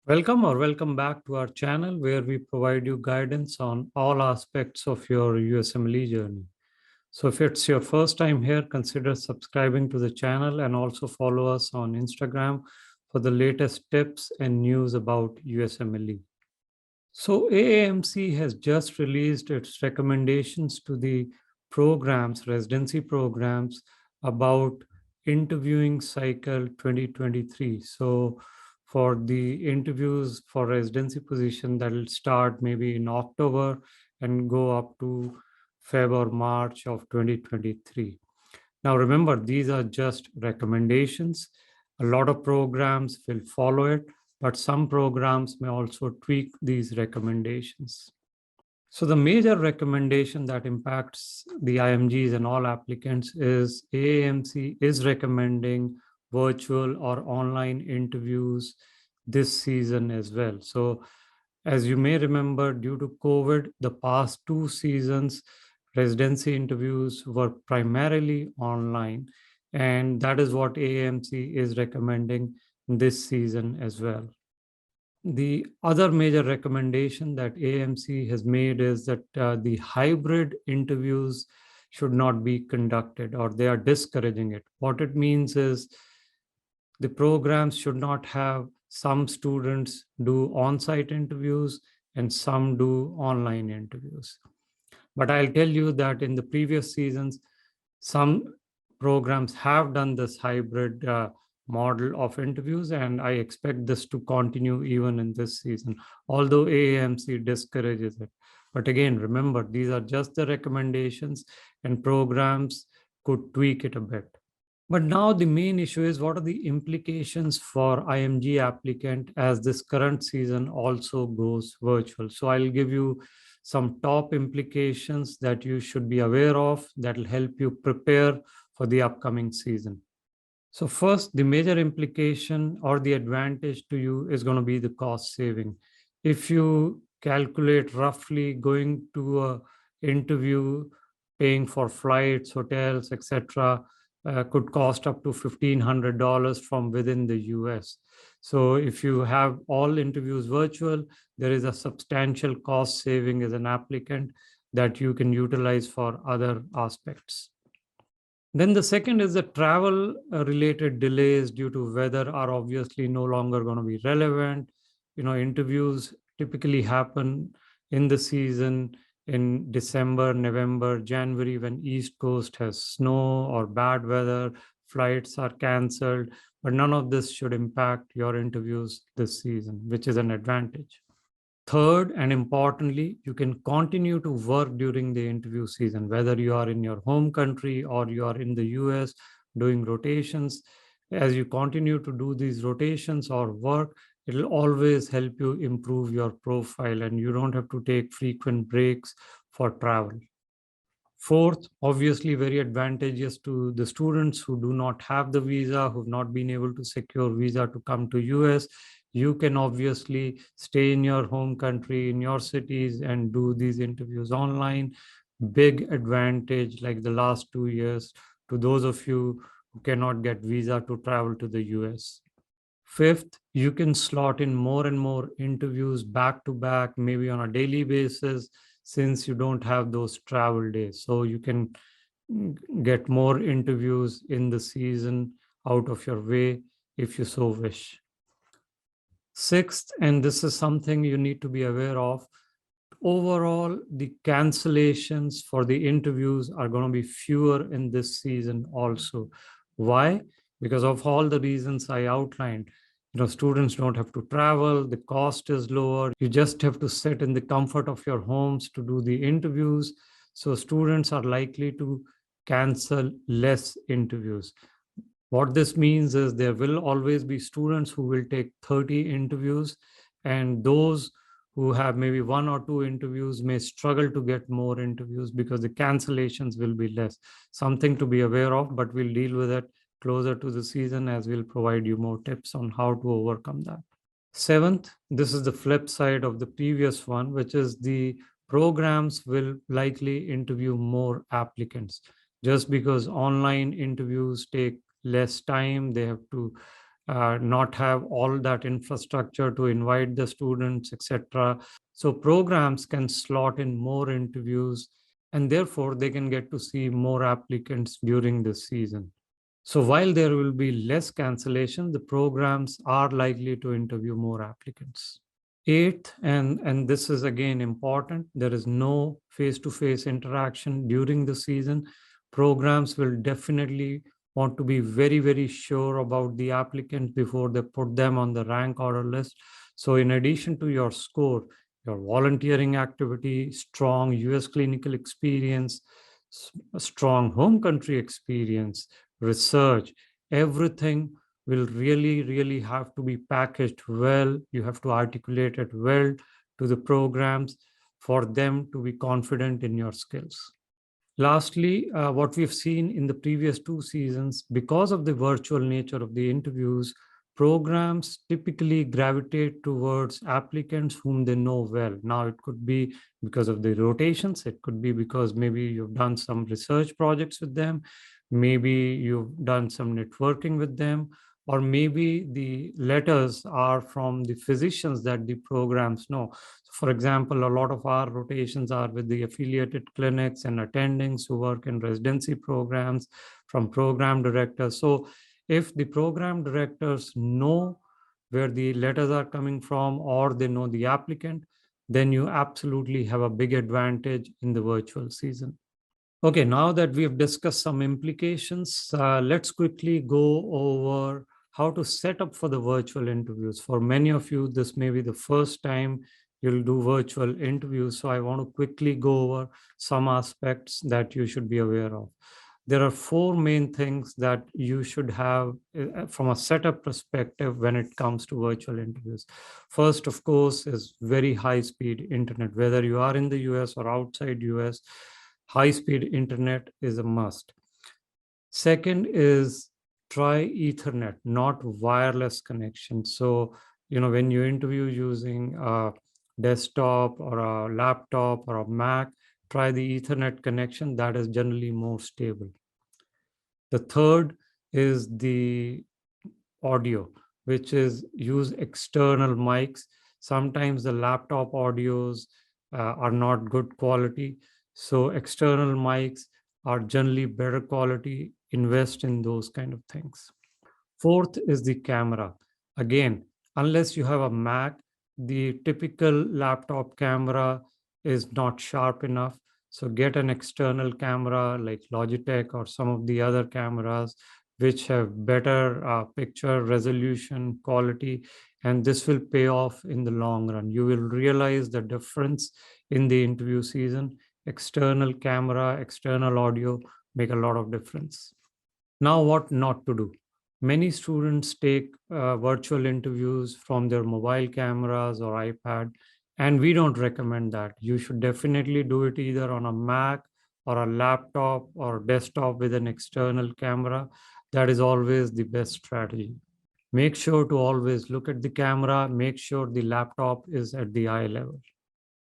Welcome back to our channel where we provide you guidance on all aspects of your USMLE journey. So if it's your first time here, consider subscribing to the channel and also follow us on Instagram for the latest tips and news about USMLE. So AAMC has just released its recommendations to the residency programs about interviewing cycle 2023. So for the interviews for residency position that will start maybe in October and go up to Feb or March of 2023. Now remember, these are just recommendations. A lot of programs will follow it, but some programs may also tweak these recommendations. So the major recommendation that impacts the IMGs and all applicants is AAMC is recommending virtual or online interviews this season as well. So as you may remember, due to COVID, the past 2 seasons, residency interviews were primarily online. And that is what AAMC is recommending this season as well. The other major recommendation that AAMC has made is that the hybrid interviews should not be conducted, or they are discouraging it. What it means is the programs should not have some students do on-site interviews and some do online interviews. But I'll tell you that in the previous seasons, some programs have done this hybrid model of interviews, and I expect this to continue even in this season, although AAMC discourages it. But again, remember, these are just the recommendations and programs could tweak it a bit. But now the main issue is what are the implications for IMG applicant as this current season also goes virtual. So I'll give you some top implications that you should be aware of that will help you prepare for the upcoming season. So first, the major implication or the advantage to you is going to be the cost saving. If you calculate roughly going to an interview, paying for flights, hotels, etc., could cost up to $1,500 from within the US. So if you have all interviews virtual, there is a substantial cost saving as an applicant that you can utilize for other aspects. Then the second is the travel related delays due to weather are obviously no longer going to be relevant. Interviews typically happen in the season in December, November, January, when East Coast has snow or bad weather, flights are canceled, but none of this should impact your interviews this season, which is an advantage. Third, and importantly, you can continue to work during the interview season, whether you are in your home country or you are in the US doing rotations. As you continue to do these rotations or work, it will always help you improve your profile and you don't have to take frequent breaks for travel. Fourth, obviously very advantageous to the students who do not have the visa, who have not been able to secure visa to come to US. You can obviously stay in your home country, in your cities, and do these interviews online. Big advantage like the last 2 years to those of you who cannot get visa to travel to the US. Fifth, you can slot in more and more interviews back to back, maybe on a daily basis, since you don't have those travel days. So you can get more interviews in the season out of your way if you so wish. Sixth, and this is something you need to be aware of, overall, the cancellations for the interviews are going to be fewer in this season also. Why? Because of all the reasons I outlined. Students don't have to travel, the cost is lower. You just have to sit in the comfort of your homes to do the interviews. So students are likely to cancel less interviews. What this means is there will always be students who will take 30 interviews, and those who have maybe 1 or 2 interviews may struggle to get more interviews because the cancellations will be less. Something to be aware of, but we'll deal with it closer to the season as we'll provide you more tips on how to overcome that. Seventh, this is the flip side of the previous one, which is the programs will likely interview more applicants. Just because online interviews take less time, they have to not have all that infrastructure to invite the students, etc. So programs can slot in more interviews, and therefore they can get to see more applicants during this season. So while there will be less cancellation, the programs are likely to interview more applicants. Eighth, and this is again important, there is no face-to-face interaction during the season. Programs will definitely want to be very, very sure about the applicant before they put them on the rank order list. So in addition to your score, your volunteering activity, strong US clinical experience, strong home country experience, research, everything will really, really have to be packaged well. You have to articulate it well to the programs for them to be confident in your skills. Lastly, what we've seen in the previous 2 seasons, because of the virtual nature of the interviews, programs typically gravitate towards applicants whom they know well. Now, it could be because of the rotations, it could be because maybe you've done some research projects with them, maybe you've done some networking with them, or maybe the letters are from the physicians that the programs know. For example, a lot of our rotations are with the affiliated clinics and attendings who work in residency programs, from program directors. So if the program directors know where the letters are coming from, or they know the applicant, then you absolutely have a big advantage in the virtual season. Okay, now that we have discussed some implications, let's quickly go over how to set up for the virtual interviews. For many of you, this may be the first time you'll do virtual interviews. So I want to quickly go over some aspects that you should be aware of. There are 4 main things that you should have from a setup perspective when it comes to virtual interviews. First, of course, is very high speed internet. Whether you are in the US or outside US, high-speed internet is a must. Second is try Ethernet, not wireless connection. So, when you interview using a desktop or a laptop or a Mac, try the Ethernet connection. That is generally more stable. The third is the audio, which is use external mics. Sometimes the laptop audios are not good quality. So external mics are generally better quality. Invest in those kind of things. Fourth is the camera. Again, unless you have a Mac, the typical laptop camera is not sharp enough. So get an external camera like Logitech or some of the other cameras which have better picture resolution quality, and this will pay off in the long run. You will realize the difference in the interview season. External camera, external audio make a lot of difference. Now, what not to do? Many students take virtual interviews from their mobile cameras or iPad, and we don't recommend that. You should definitely do it either on a Mac or a laptop or desktop with an external camera. That is always the best strategy. Make sure to always look at the camera, make sure the laptop is at the eye level.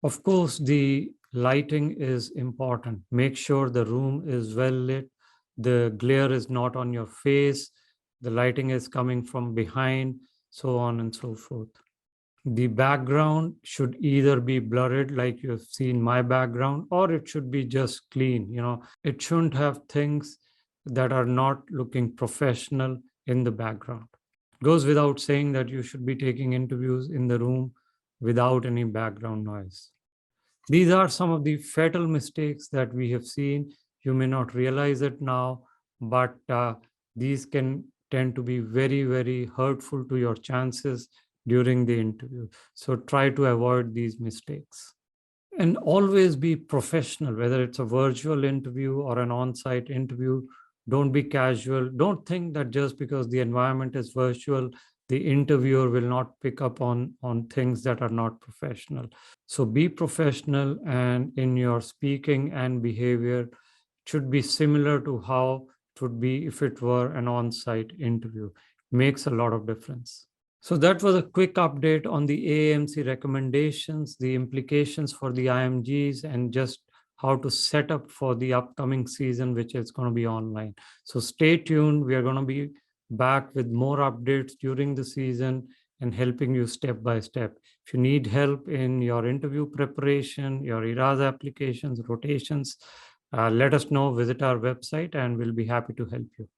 Of course, the lighting is important. Make sure the room is well lit, the glare is not on your face, the lighting is coming from behind, so on and so forth. The background should either be blurred like you have seen my background, or it should be just clean. It shouldn't have things that are not looking professional in the background. It goes without saying that you should be taking interviews in the room without any background noise. These are some of the fatal mistakes that we have seen. You may not realize it now, but these can tend to be very, very hurtful to your chances during the interview. So try to avoid these mistakes. And always be professional, whether it's a virtual interview or an on-site interview. Don't be casual. Don't think that just because the environment is virtual, the interviewer will not pick up on things that are not professional. So be professional, and in your speaking and behavior should be similar to how it would be if it were an on-site interview. Makes a lot of difference. So that was a quick update on the AAMC recommendations, the implications for the IMGs, and just how to set up for the upcoming season, which is going to be online. So stay tuned. We are going to be back with more updates during the season and helping you step by step. If you need help in your interview preparation, your ERAS applications, rotations, let us know, visit our website, and we'll be happy to help you.